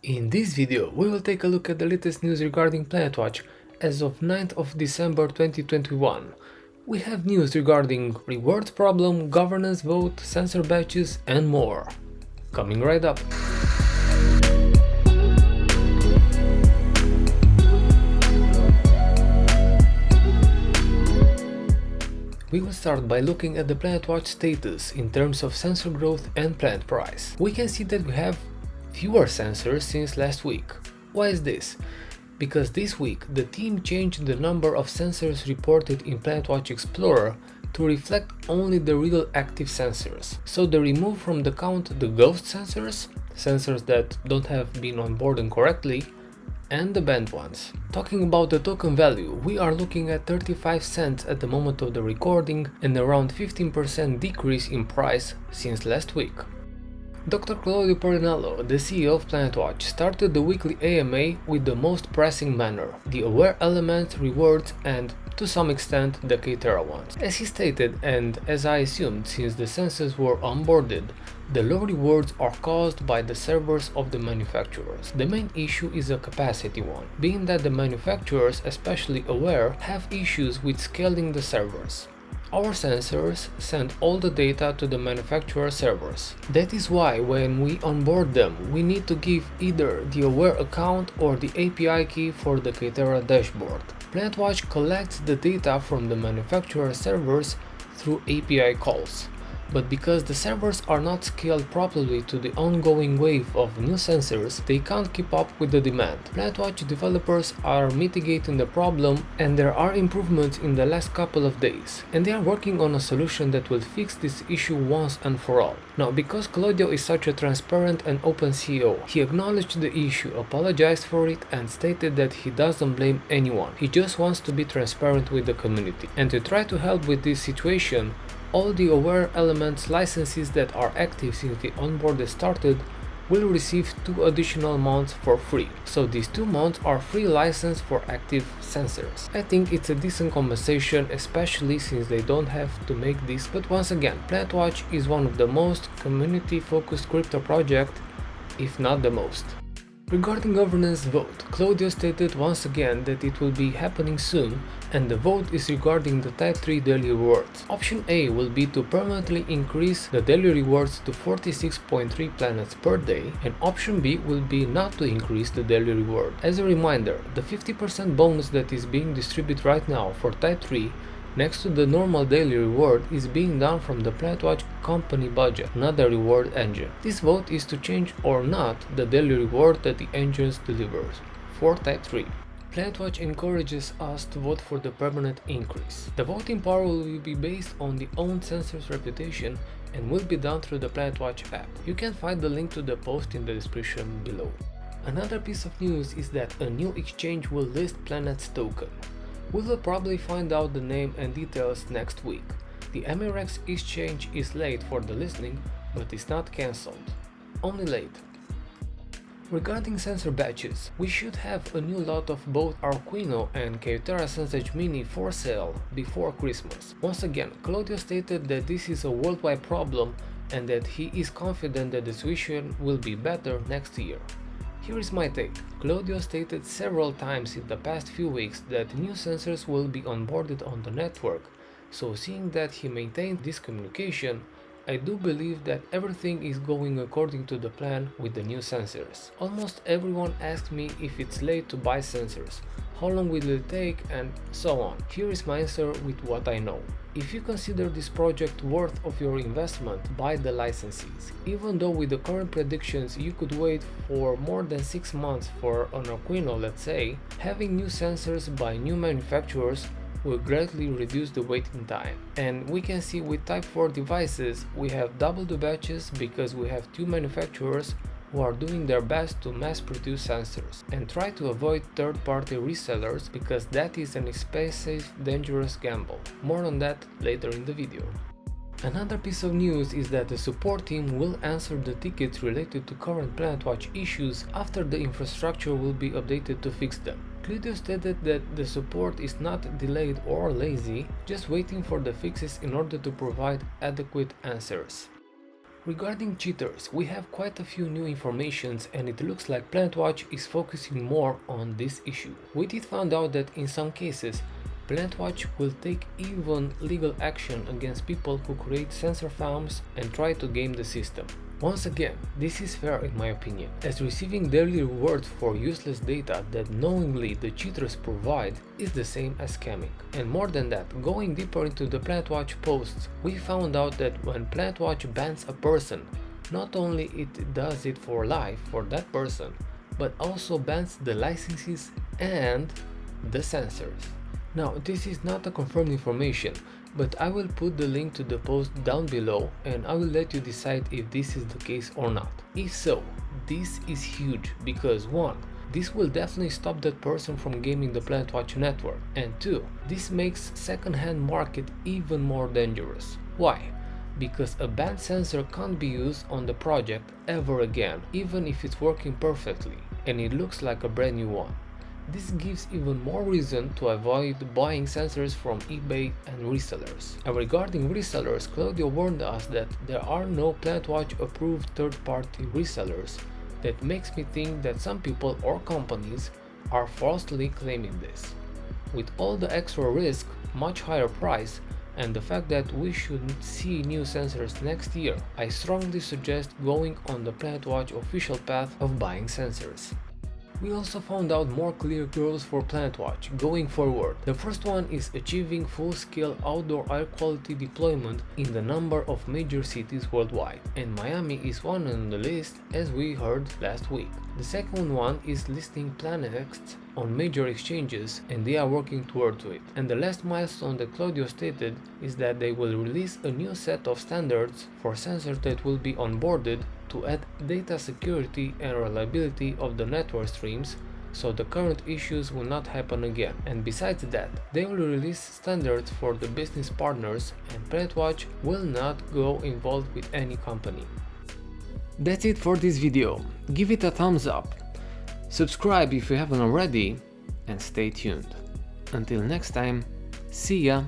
In this video, we will take a look at the latest news regarding PlanetWatch as of 9th of December 2021. We have news regarding rewards problem, governance vote, sensor batches and more. Coming right up. We will start by looking at the PlanetWatch status in terms of sensor growth and planet price. We can see that we have fewer sensors since last week. Why is this? Because this week the team changed the number of sensors reported in PlanetWatch Explorer to reflect only the real active sensors. So they remove from the count the ghost sensors, sensors that don't have been onboarded correctly, and the banned ones. Talking about the token value, we are looking at 35 cents at the moment of the recording and around 15% decrease in price since last week. Dr. Claudio Porinello, the CEO of PlanetWatch, started the weekly AMA with the most pressing manner, the aware elements, rewards and, to some extent, the K-Terra ones. As he stated, and as I assumed since the sensors were onboarded, the low rewards are caused by the servers of the manufacturers. The main issue is a capacity one, being that the manufacturers, especially Aware, have issues with scaling the servers. Our sensors send all the data to the manufacturer servers. That is why when we onboard them, we need to give either the Aware account or the API key for the K-Terra dashboard. PlanetWatch collects the data from the manufacturer servers through API calls. But because the servers are not scaled properly to the ongoing wave of new sensors, they can't keep up with the demand. PlanetWatch developers are mitigating the problem and there are improvements in the last couple of days. And they are working on a solution that will fix this issue once and for all. Now, because Claudio is such a transparent and open CEO, he acknowledged the issue, apologized for it and stated that he doesn't blame anyone. He just wants to be transparent with the community. And to try to help with this situation, all the Aware Elements licenses that are active since the onboard started will receive 2 additional months for free. So these 2 months are free license for active sensors. I think it's a decent compensation, especially since they don't have to make this. But once again, PlanetWatch is one of the most community-focused crypto projects, if not the most. Regarding governance vote, Claudio stated once again that it will be happening soon and the vote is regarding the Type 3 daily rewards. Option A will be to permanently increase the daily rewards to 46.3 planets per day and option B will be not to increase the daily reward. As a reminder, the 50% bonus that is being distributed right now for Type 3 next to the normal daily reward is being done from the PlanetWatch company budget, not the reward engine. This vote is to change or not the daily reward that the engines delivers for Type 3. PlanetWatch encourages us to vote for the permanent increase. The voting power will be based on the own sensor's reputation and will be done through the PlanetWatch app. You can find the link to the post in the description below. Another piece of news is that a new exchange will list Planet's token. We will probably find out the name and details next week. The Emirex exchange is late for the listing, but it's not cancelled. Only late. Regarding sensor batches, we should have a new lot of both Arquino and K-Terra Sensage Mini for sale before Christmas. Once again, Claudio stated that this is a worldwide problem and that he is confident that the situation will be better next year. Here is my take. Claudio stated several times in the past few weeks that new sensors will be onboarded on the network, so seeing that he maintained this communication, I do believe that everything is going according to the plan with the new sensors. Almost everyone asks me if it's late to buy sensors, how long will it take and so on. Here is my answer with what I know. If you consider this project worth of your investment, buy the licenses. Even though with the current predictions you could wait for more than 6 months for an Arquino, let's say, having new sensors by new manufacturers will greatly reduce the waiting time. And we can see with Type 4 devices we have double the batches because we have 2 manufacturers who are doing their best to mass produce sensors and try to avoid third-party resellers because that is an expensive, dangerous gamble. More on that later in the video. Another piece of news is that the support team will answer the tickets related to current PlanetWatch issues after the infrastructure will be updated to fix them. Claudio stated that the support is not delayed or lazy, just waiting for the fixes in order to provide adequate answers. Regarding cheaters, we have quite a few new informations and it looks like PlanetWatch is focusing more on this issue. We did find out that in some cases, PlanetWatch will take even legal action against people who create sensor farms and try to game the system. Once again, this is fair in my opinion, as receiving daily rewards for useless data that knowingly the cheaters provide is the same as scamming. And more than that, going deeper into the PlanetWatch posts, we found out that when PlanetWatch bans a person, not only it does it for life for that person, but also bans the licenses and the sensors. Now, this is not a confirmed information, but I will put the link to the post down below and I will let you decide if this is the case or not. If so, this is huge because 1. This will definitely stop that person from gaming the PlanetWatch network, and 2. This makes second-hand market even more dangerous. Why? Because a banned sensor can't be used on the project ever again, even if it's working perfectly and it looks like a brand new one. This gives even more reason to avoid buying sensors from eBay and resellers. And regarding resellers, Claudio warned us that there are no PlanetWatch approved third-party resellers. That makes me think that some people or companies are falsely claiming this. With all the extra risk, much higher price, and the fact that we should see new sensors next year, I strongly suggest going on the PlanetWatch official path of buying sensors. We also found out more clear goals for PlanetWatch going forward. The first one is achieving full-scale outdoor air quality deployment in the number of major cities worldwide, and Miami is one on the list as we heard last week. The second one is listing PlanetX on major exchanges and they are working towards it. And the last milestone that Claudio stated is that they will release a new set of standards for sensors that will be onboarded to add data security and reliability of the network streams, so the current issues will not happen again. And besides that, they will release standards for the business partners and PlanetWatch will not go involved with any company. That's it for this video. Give it a thumbs up, subscribe if you haven't already, and stay tuned. Until next time, see ya!